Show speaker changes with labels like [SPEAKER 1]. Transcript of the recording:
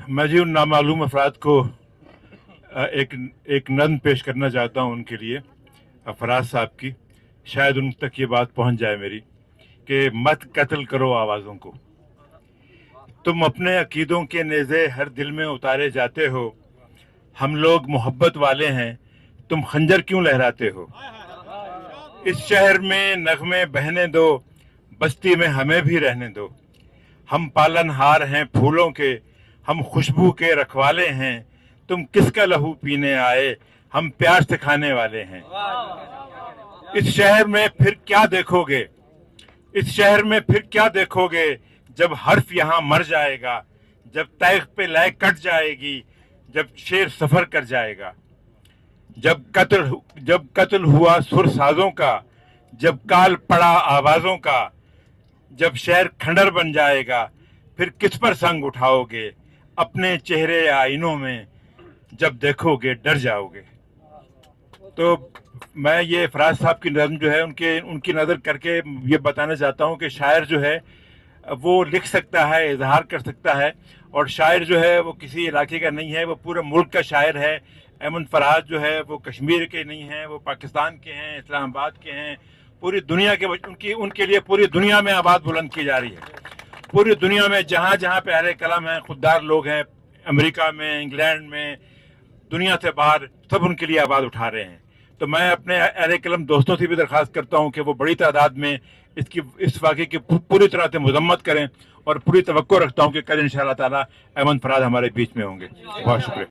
[SPEAKER 1] मैं जी उन नामालूम अफराद को एक नज़्म पेश करना चाहता हूँ उनके लिए, फराज साहब की। शायद उन तक ये बात पहुँच जाए मेरी कि मत कत्ल करो आवाज़ों को। तुम अपने अकीदों के नेज़े हर दिल में उतारे जाते हो। हम लोग मोहब्बत वाले हैं, तुम खंजर क्यों लहराते हो। इस शहर में नगमे बहने दो, बस्ती में हमें भी रहने दो। हम पालनहार हैं फूलों के, हम खुशबू के रखवाले हैं। तुम किसका लहू पीने आए, हम प्यार से खाने वाले हैं। इस शहर में फिर क्या देखोगे, इस शहर में फिर क्या देखोगे, जब हर्फ यहाँ मर जाएगा, जब तैग पे लय कट जाएगी, जब शेर सफर कर जाएगा। जब कत्ल हुआ सुर साजों का, जब काल पड़ा आवाजों का, जब शहर खंडर बन जाएगा, फिर किस पर संग उठाओगे। अपने चेहरे आईनों में जब देखोगे डर जाओगे। तो मैं ये फराज साहब की नज़्म जो है उनकी नज़र करके ये बताना चाहता हूँ कि शायर जो है वो लिख सकता है, इजहार कर सकता है, और शायर जो है वो किसी इलाके का नहीं है, वो पूरे मुल्क का शायर है। अहमद फराज जो है वो कश्मीर के नहीं हैं, वो पाकिस्तान के हैं, इस्लामाबाद के हैं। पूरी दुनिया के उनके लिए पूरी दुनिया में आवाज़ बुलंद की जा रही है। पूरी दुनिया में जहाँ जहाँ पे अहले कलम हैं, खुददार लोग हैं, अमेरिका में, इंग्लैंड में, दुनिया से बाहर, सब उनके लिए आवाज़ उठा रहे हैं। तो मैं अपने अहले कलम दोस्तों से भी दरख्वास्त करता हूँ कि वो बड़ी तादाद में इस वाक़े की पूरी तरह से मजम्मत करें, और पूरी तवक्को रखता हूँ कि कल इंशाअल्लाह ताला अहमद फराज हमारे बीच में होंगे। बहुत शुक्रिया।